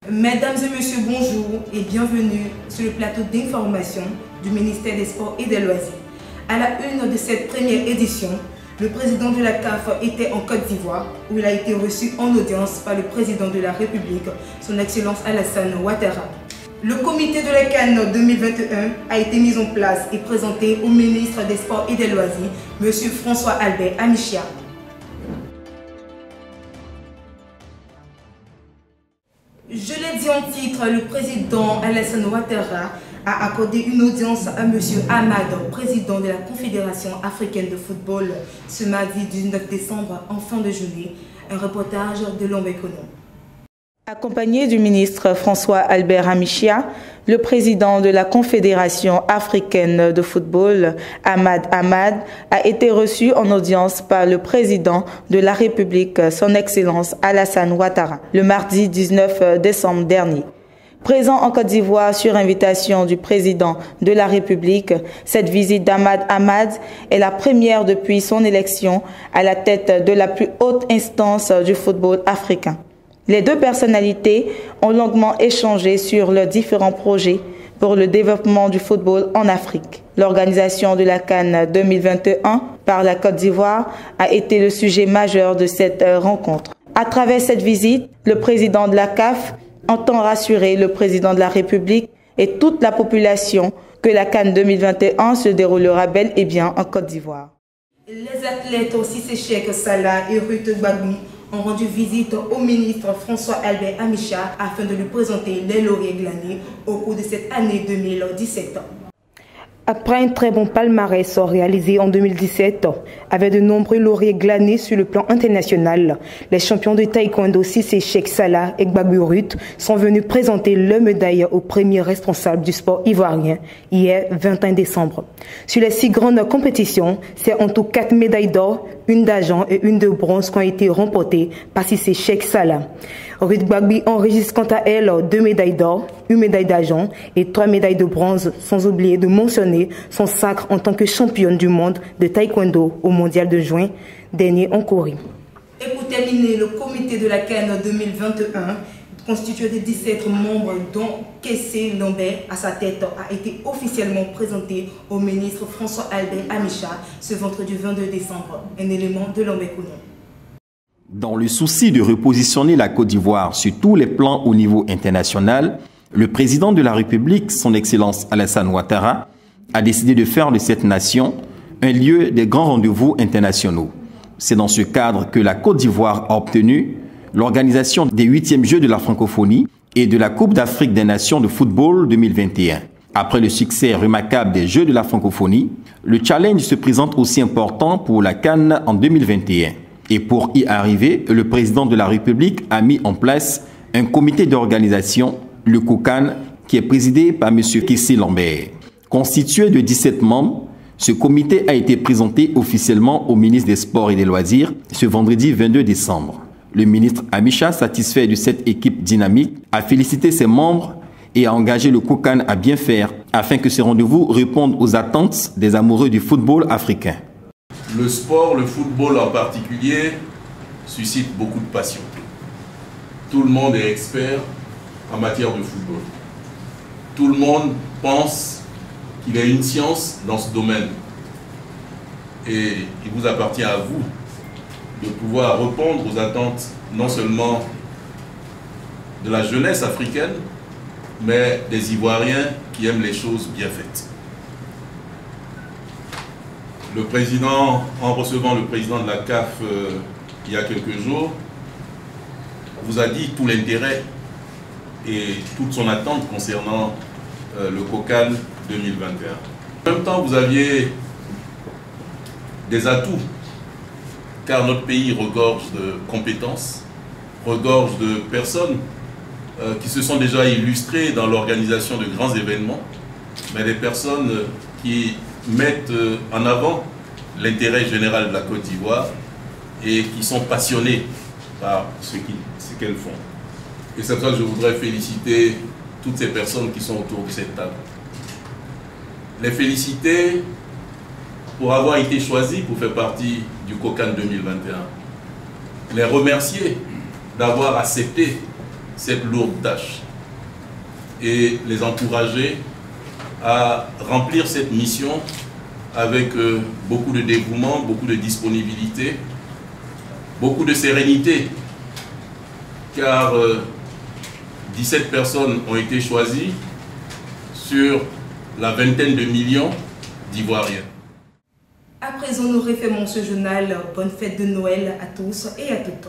Mesdames et messieurs, bonjour et bienvenue sur le plateau d'information du ministère des Sports et des Loisirs. À la une de cette première édition, le président de la CAF était en Côte d'Ivoire où il a été reçu en audience par le président de la République, son Excellence Alassane Ouattara. Le comité de la CAN 2021 a été mis en place et présenté au ministre des Sports et des Loisirs, M. François-Albert Amichia. Je l'ai dit en titre, le président Alassane Ouattara a accordé une audience à M. Ahmad, président de la Confédération africaine de football, ce mardi 19 décembre en fin de journée. Un reportage de Lombekono. Accompagné du ministre François-Albert Amichia, le président de la Confédération africaine de football, Ahmad Ahmad, a été reçu en audience par le président de la République, son Excellence Alassane Ouattara, le mardi 19 décembre dernier. Présent en Côte d'Ivoire sur invitation du président de la République, cette visite d'Ahmad Ahmad est la première depuis son élection à la tête de la plus haute instance du football africain. Les deux personnalités ont longuement échangé sur leurs différents projets pour le développement du football en Afrique. L'organisation de la CAN 2021 par la Côte d'Ivoire a été le sujet majeur de cette rencontre. À travers cette visite, le président de la CAF entend rassurer le président de la République et toute la population que la CAN 2021 se déroulera bel et bien en Côte d'Ivoire. Les athlètes Cissé Cheikh Salah et Ruth Gbagbo ont rendu visite au ministre François-Albert Amichia afin de lui présenter les lauriers glanés au cours de cette année 2017. Après un très bon palmarès réalisé en 2017, avec de nombreux lauriers glanés sur le plan international, les champions de taekwondo Cissé Cheikh Salah et Gbagbo Ruth sont venus présenter leurs médailles aux premiers responsables du sport ivoirien hier 21 décembre. Sur les 6 grandes compétitions, c'est en tout 4 médailles d'or, une d'argent et une de bronze qui ont été remportées par Cissé Cheikh Salah. Ruth Gbagbo enregistre quant à elle 2 médailles d'or, 1 médaille d'argent et 3 médailles de bronze, sans oublier de mentionner son sacre en tant que championne du monde de taekwondo au mondial de juin dernier en Corée. Et pour terminer, le comité de la CAN 2021, constitué de 17 membres dont Kessé Lambert à sa tête, a été officiellement présenté au ministre François-Albert Amichia ce vendredi 22 décembre, un élément de Lombekono. Dans le souci de repositionner la Côte d'Ivoire sur tous les plans au niveau international, le président de la République, son Excellence Alassane Ouattara, a décidé de faire de cette nation un lieu des grands rendez-vous internationaux. C'est dans ce cadre que la Côte d'Ivoire a obtenu l'organisation des 8e Jeux de la francophonie et de la Coupe d'Afrique des Nations de football 2021. Après le succès remarquable des Jeux de la francophonie, le challenge se présente aussi important pour la CAN en 2021. Et pour y arriver, le président de la République a mis en place un comité d'organisation, le COCAN, qui est présidé par M. Kessé Lambert. Constitué de 17 membres, ce comité a été présenté officiellement au ministre des Sports et des Loisirs ce vendredi 22 décembre. Le ministre Amichia, satisfait de cette équipe dynamique, a félicité ses membres et a engagé le COCAN à bien faire afin que ces rendez-vous répondent aux attentes des amoureux du football africain. Le sport, le football en particulier, suscite beaucoup de passion. Tout le monde est expert en matière de football. Tout le monde pense qu'il y a une science dans ce domaine. Et il vous appartient à vous de pouvoir répondre aux attentes non seulement de la jeunesse africaine, mais des Ivoiriens qui aiment les choses bien faites. Le président, en recevant le président de la CAF il y a quelques jours, vous a dit tout l'intérêt et toute son attente concernant le COCAN 2021. En même temps, vous aviez des atouts, car notre pays regorge de compétences, regorge de personnes qui se sont déjà illustrées dans l'organisation de grands événements, mais des personnes qui mettent en avant l'intérêt général de la Côte d'Ivoire et qui sont passionnés par ce qu'elles font. Et c'est pour ça que je voudrais féliciter toutes ces personnes qui sont autour de cette table. Les féliciter pour avoir été choisis pour faire partie du COCAN 2021. Les remercier d'avoir accepté cette lourde tâche et les encourager à remplir cette mission avec beaucoup de dévouement, beaucoup de disponibilité, beaucoup de sérénité, car 17 personnes ont été choisies sur la vingtaine de millions d'Ivoiriens. À présent, nous refermons ce journal. Bonne fête de Noël à tous et à toutes.